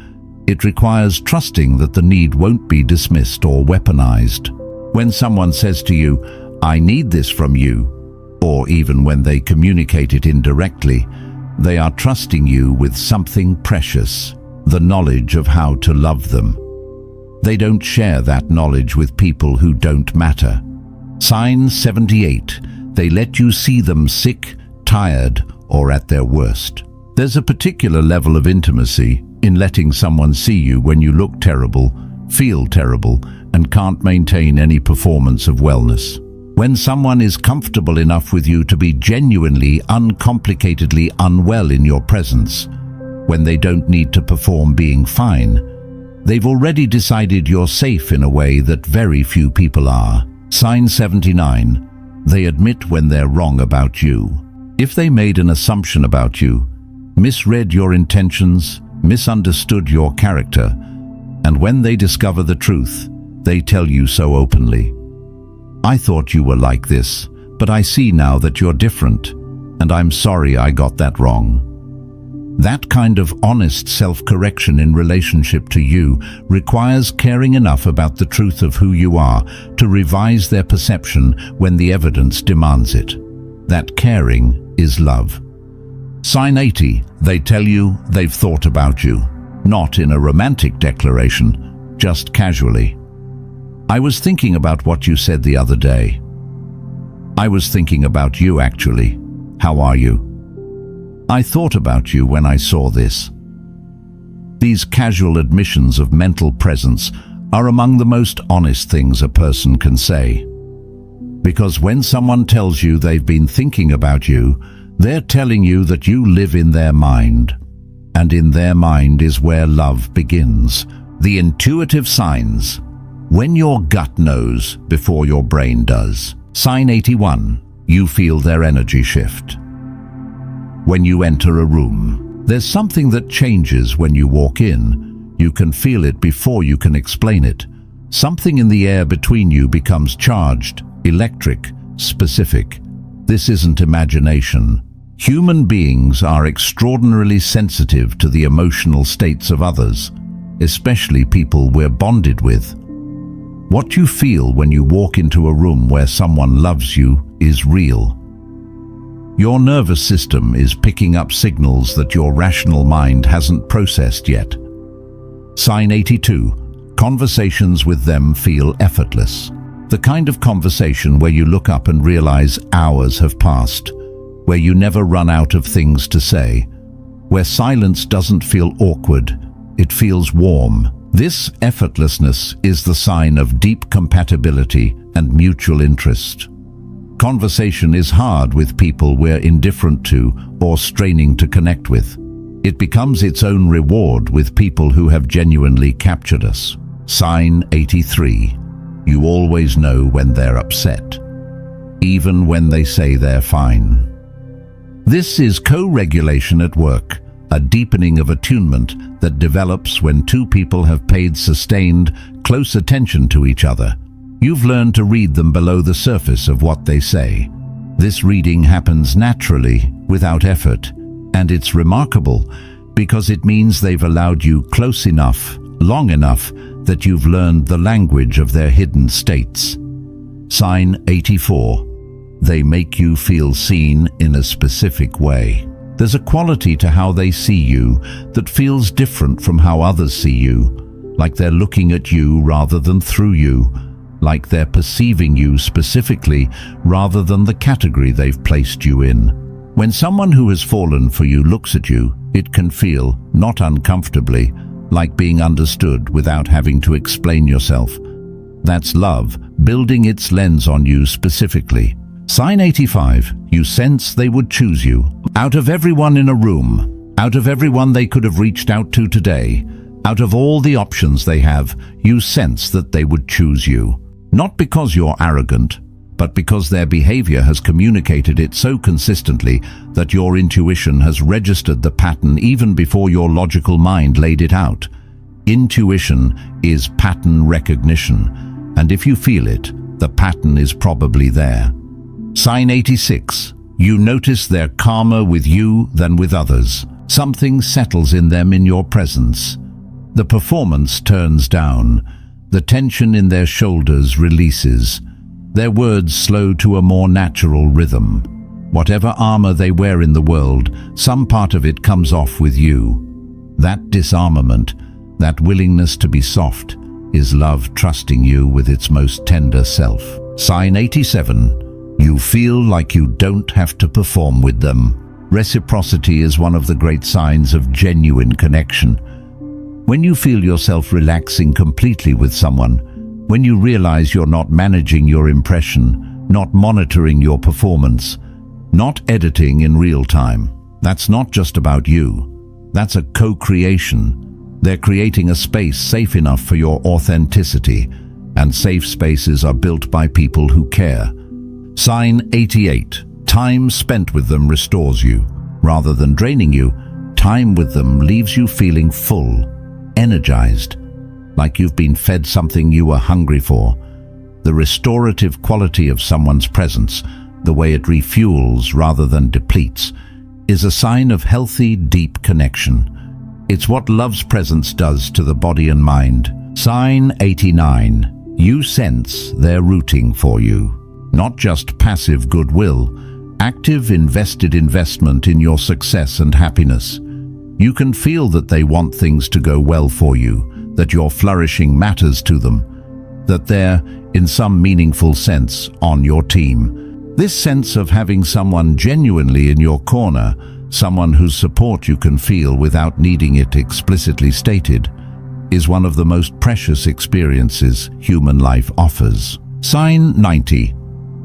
It requires trusting that the need won't be dismissed or weaponized. When someone says to you, "I need this from you," or even when they communicate it indirectly, they are trusting you with something precious, the knowledge of how to love them. They don't share that knowledge with people who don't matter. Sign 78. They let you see them sick, tired, or at their worst. There's a particular level of intimacy in letting someone see you when you look terrible, feel terrible, and can't maintain any performance of wellness. When someone is comfortable enough with you to be genuinely, uncomplicatedly unwell in your presence, when they don't need to perform being fine, they've already decided you're safe in a way that very few people are. Sign 79. They admit when they're wrong about you. If they made an assumption about you, misread your intentions, misunderstood your character, and when they discover the truth, they tell you so openly. "I thought you were like this, but I see now that you're different, and I'm sorry I got that wrong." That kind of honest self-correction in relationship to you requires caring enough about the truth of who you are to revise their perception when the evidence demands it. That caring is love. Sign 80. They tell you they've thought about you, not in a romantic declaration, just casually. "I was thinking about what you said the other day." "I was thinking about you actually. How are you?" "I thought about you when I saw this." These casual admissions of mental presence are among the most honest things a person can say. Because when someone tells you they've been thinking about you, they're telling you that you live in their mind. And in their mind is where love begins. The intuitive signs. When your gut knows before your brain does. Sign 81. You feel their energy shift. When you enter a room, there's something that changes when you walk in. You can feel it before you can explain it. Something in the air between you becomes charged, electric, specific. This isn't imagination. Human beings are extraordinarily sensitive to the emotional states of others, especially people we're bonded with. What you feel when you walk into a room where someone loves you is real. Your nervous system is picking up signals that your rational mind hasn't processed yet. Sign 82. Conversations with them feel effortless. The kind of conversation where you look up and realize hours have passed, where you never run out of things to say, where silence doesn't feel awkward, it feels warm. This effortlessness is the sign of deep compatibility and mutual interest. Conversation is hard with people we're indifferent to or straining to connect with. It becomes its own reward with people who have genuinely captured us. Sign 83. You always know when they're upset, even when they say they're fine. This is co-regulation at work, a deepening of attunement that develops when two people have paid sustained, close attention to each other. You've learned to read them below the surface of what they say. This reading happens naturally, without effort, and it's remarkable because it means they've allowed you close enough, long enough, that you've learned the language of their hidden states. Sign 84. They make you feel seen in a specific way. There's a quality to how they see you that feels different from how others see you, like they're looking at you rather than through you, like they're perceiving you specifically rather than the category they've placed you in. When someone who has fallen for you looks at you, it can feel, not uncomfortably, like being understood without having to explain yourself. That's love, building its lens on you specifically. Sign 85. You sense they would choose you. Out of everyone in a room, out of everyone they could have reached out to today, out of all the options they have, you sense that they would choose you. Not because you're arrogant, but because their behavior has communicated it so consistently that your intuition has registered the pattern even before your logical mind laid it out. Intuition is pattern recognition, and if you feel it, the pattern is probably there. Sign 86. You notice they're calmer with you than with others. Something settles in them in your presence. The performance turns down. The tension in their shoulders releases. Their words slow to a more natural rhythm. Whatever armor they wear in the world, some part of it comes off with you. That disarmament, that willingness to be soft, is love trusting you with its most tender self. Sign 87. You feel like you don't have to perform with them. Reciprocity is one of the great signs of genuine connection. When you feel yourself relaxing completely with someone, when you realize you're not managing your impression, not monitoring your performance, not editing in real time, that's not just about you. That's a co-creation. They're creating a space safe enough for your authenticity, and safe spaces are built by people who care. Sign 88. Time spent with them restores you. Rather than draining you, time with them leaves you feeling full, energized, like you've been fed something you were hungry for. The restorative quality of someone's presence, the way it refuels rather than depletes, is a sign of healthy, deep connection. It's what love's presence does to the body and mind. Sign 89. You sense they're rooting for you. Not just passive goodwill, active, invested investment in your success and happiness. You can feel that they want things to go well for you, that your flourishing matters to them, that they're, in some meaningful sense, on your team. This sense of having someone genuinely in your corner, someone whose support you can feel without needing it explicitly stated, is one of the most precious experiences human life offers. Sign 90.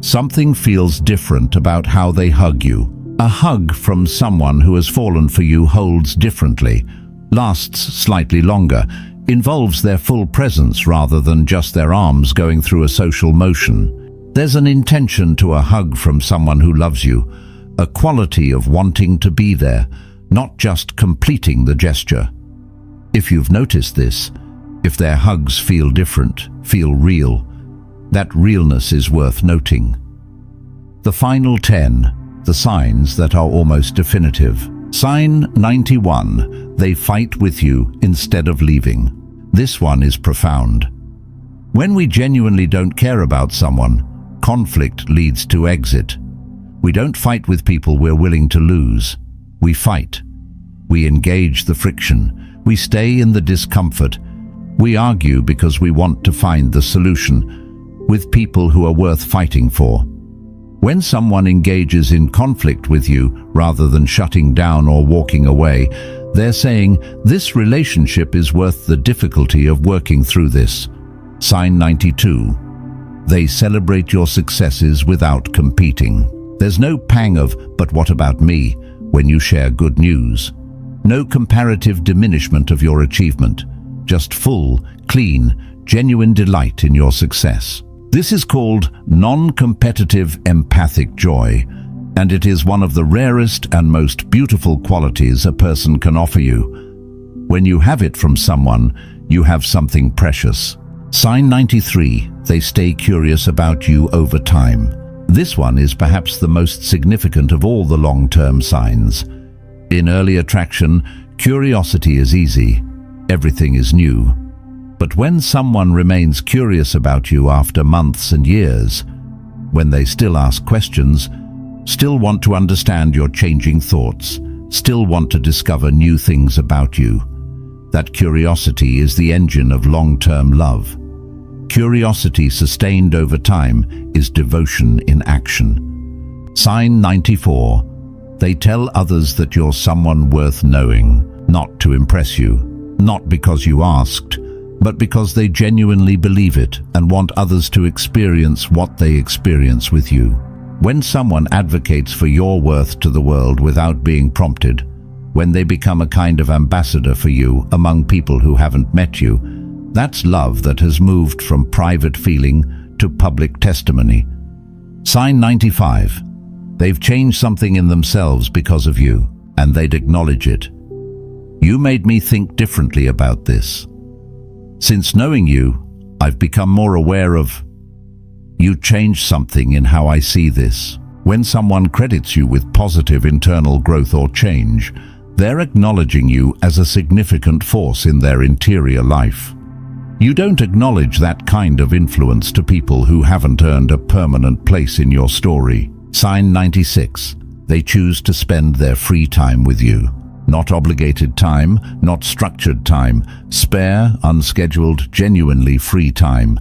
Something feels different about how they hug you. A hug from someone who has fallen for you holds differently, lasts slightly longer, involves their full presence rather than just their arms going through a social motion. There's an intention to a hug from someone who loves you, a quality of wanting to be there, not just completing the gesture. If you've noticed this, if their hugs feel different, feel real, that realness is worth noting. The final 10. The signs that are almost definitive. Sign 91. They fight with you instead of leaving. This one is profound. When we genuinely don't care about someone, conflict leads to exit. We don't fight with people we're willing to lose. We fight. We engage the friction. We stay in the discomfort. We argue because we want to find the solution with people who are worth fighting for. When someone engages in conflict with you rather than shutting down or walking away, they're saying, this relationship is worth the difficulty of working through this. Sign 92. They celebrate your successes without competing. There's no pang of, but what about me, when you share good news. No comparative diminishment of your achievement, just full, clean, genuine delight in your success. This is called non-competitive empathic joy, and it is one of the rarest and most beautiful qualities a person can offer you. When you have it from someone, you have something precious. Sign 93. They stay curious about you over time. This one is perhaps the most significant of all the long-term signs. In early attraction, curiosity is easy. Everything is new. But when someone remains curious about you after months and years, when they still ask questions, still want to understand your changing thoughts, still want to discover new things about you, that curiosity is the engine of long-term love. Curiosity sustained over time is devotion in action. Sign 94. They tell others that you're someone worth knowing, not to impress you, not because you asked, but because they genuinely believe it and want others to experience what they experience with you. When someone advocates for your worth to the world without being prompted, when they become a kind of ambassador for you among people who haven't met you, that's love that has moved from private feeling to public testimony. Sign 95. They've changed something in themselves because of you, and they'd acknowledge it. You made me think differently about this. Since knowing you, I've become more aware of. You changed something in how I see this. When someone credits you with positive internal growth or change, they're acknowledging you as a significant force in their interior life. You don't acknowledge that kind of influence to people who haven't earned a permanent place in your story. Sign 96. They choose to spend their free time with you. Not obligated time, not structured time, spare, unscheduled, genuinely free time.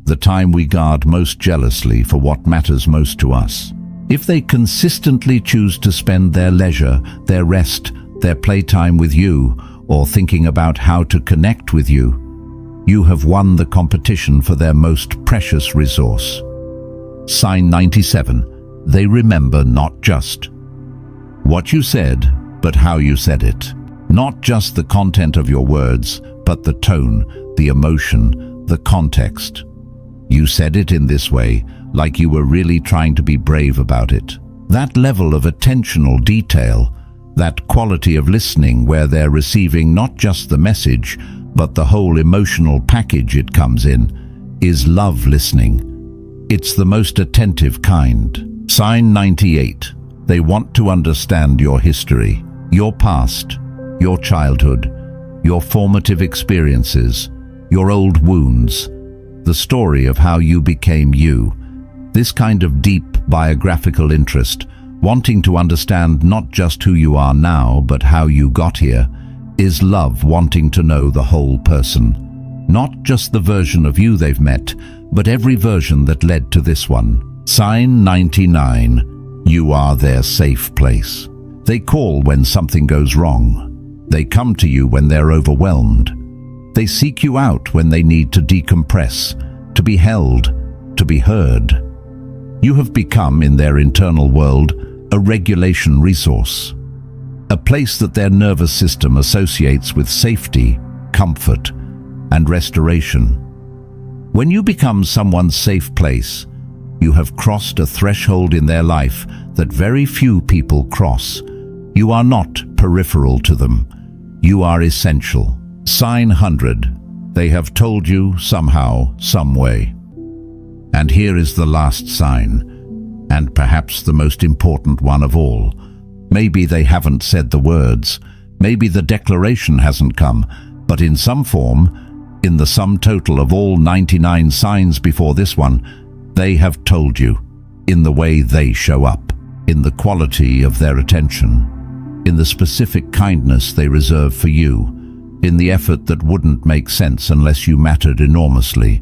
The time we guard most jealously for what matters most to us. If they consistently choose to spend their leisure, their rest, their playtime with you, or thinking about how to connect with you, you have won the competition for their most precious resource. Sign 97. They remember not just what you said, but how you said it. Not just the content of your words, but the tone, the emotion, the context. You said it in this way, like you were really trying to be brave about it. That level of attentional detail, that quality of listening where they're receiving not just the message, but the whole emotional package it comes in, is love listening. It's the most attentive kind. Sign 98. They want to understand your history, your past, your childhood, your formative experiences, your old wounds, the story of how you became you. This kind of deep biographical interest, wanting to understand not just who you are now, but how you got here, is love wanting to know the whole person. Not just the version of you they've met, but every version that led to this one. Sign 99. You are their safe place. They call when something goes wrong. They come to you when they're overwhelmed. They seek you out when they need to decompress, to be held, to be heard. You have become, in their internal world, a regulation resource, a place that their nervous system associates with safety, comfort, and restoration. When you become someone's safe place, you have crossed a threshold in their life that very few people cross. You are not peripheral to them. You are essential. Sign 100. They have told you somehow, some way. And here is the last sign, and perhaps the most important one of all. Maybe they haven't said the words, maybe the declaration hasn't come, but in some form, in the sum total of all 99 signs before this one, they have told you, in the way they show up, in the quality of their attention, in the specific kindness they reserve for you, in the effort that wouldn't make sense unless you mattered enormously,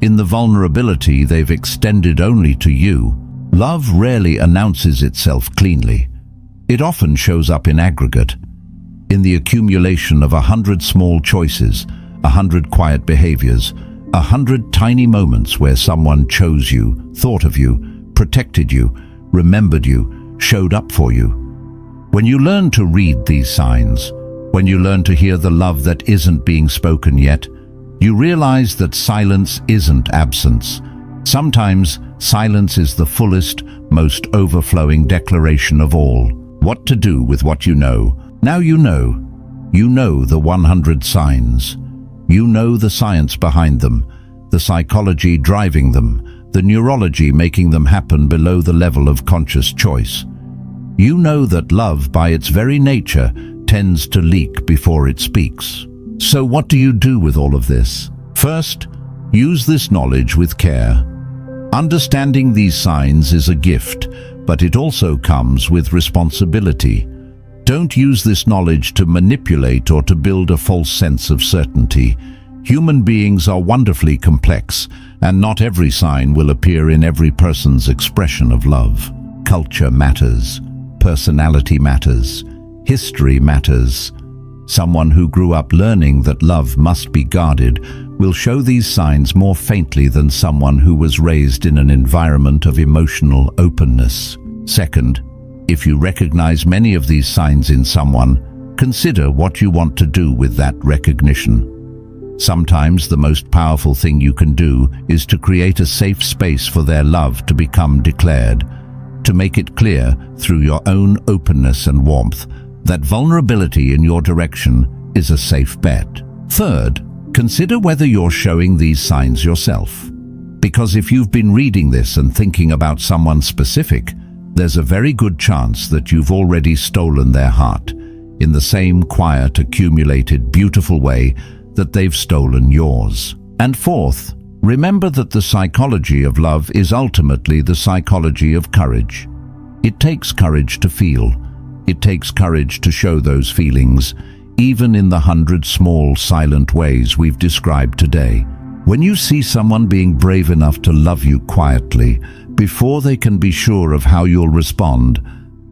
in the vulnerability they've extended only to you. Love rarely announces itself cleanly. It often shows up in aggregate, in the accumulation of 100 small choices, 100 quiet behaviors, 100 tiny moments where someone chose you, thought of you, protected you, remembered you, showed up for you. When you learn to read these signs, when you learn to hear the love that isn't being spoken yet, you realize that silence isn't absence. Sometimes silence is the fullest, most overflowing declaration of all. What to do with what you know. Now you know. You know the 100 signs. You know the science behind them, the psychology driving them, the neurology making them happen below the level of conscious choice. You know that love, by its very nature, tends to leak before it speaks. So what do you do with all of this? First, use this knowledge with care. Understanding these signs is a gift, but it also comes with responsibility. Don't use this knowledge to manipulate or to build a false sense of certainty. Human beings are wonderfully complex, and not every sign will appear in every person's expression of love. Culture matters. Personality matters. History matters. Someone who grew up learning that love must be guarded will show these signs more faintly than someone who was raised in an environment of emotional openness. Second, if you recognize many of these signs in someone, consider what you want to do with that recognition. Sometimes the most powerful thing you can do is to create a safe space for their love to become declared, to make it clear through your own openness and warmth that vulnerability in your direction is a safe bet. Third, consider whether you're showing these signs yourself. Because if you've been reading this and thinking about someone specific, there's a very good chance that you've already stolen their heart in the same quiet, accumulated, beautiful way that they've stolen yours. And fourth, remember that the psychology of love is ultimately the psychology of courage. It takes courage to feel. It takes courage to show those feelings, even in the 100 small, silent ways we've described today. When you see someone being brave enough to love you quietly, before they can be sure of how you'll respond,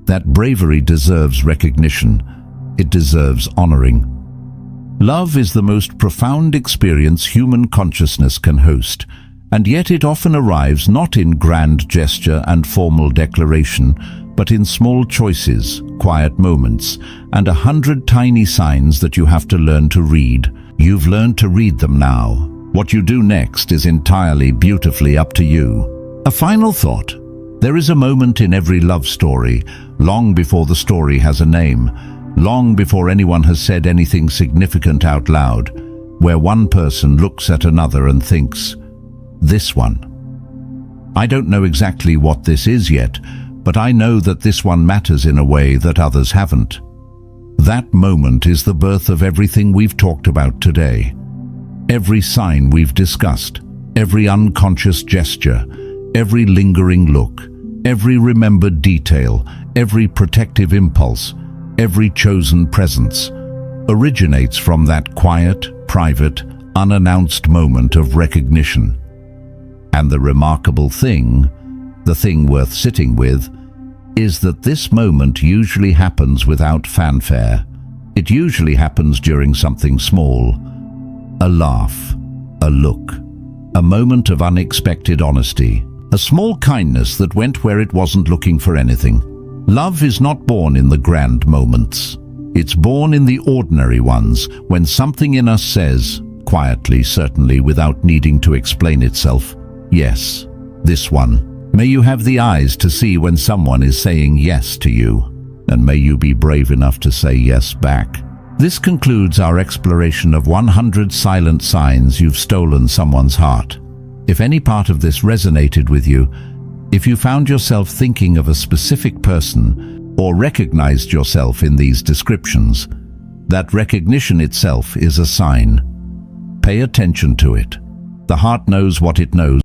that bravery deserves recognition. It deserves honoring. Love is the most profound experience human consciousness can host, and yet it often arrives not in grand gesture and formal declaration, but in small choices, quiet moments, and 100 tiny signs that you have to learn to read. You've learned to read them now. What you do next is entirely beautifully up to you. A final thought. There is a moment in every love story, long before the story has a name, long before anyone has said anything significant out loud, where one person looks at another and thinks, "This one." I don't know exactly what this is yet, but I know that this one matters in a way that others haven't. That moment is the birth of everything we've talked about today. Every sign we've discussed, every unconscious gesture, every lingering look, every remembered detail, every protective impulse, every chosen presence, originates from that quiet, private, unannounced moment of recognition. And the remarkable thing, the thing worth sitting with, is that this moment usually happens without fanfare. It usually happens during something small. A laugh, a look, a moment of unexpected honesty, a small kindness that went where it wasn't looking for anything. Love is not born in the grand moments. It's born in the ordinary ones, when something in us says, quietly, certainly without needing to explain itself, "Yes, this one." May you have the eyes to see when someone is saying yes to you, and may you be brave enough to say yes back. This concludes our exploration of 100 silent signs you've stolen someone's heart. If any part of this resonated with you, if you found yourself thinking of a specific person or recognized yourself in these descriptions, that recognition itself is a sign. Pay attention to it. The heart knows what it knows.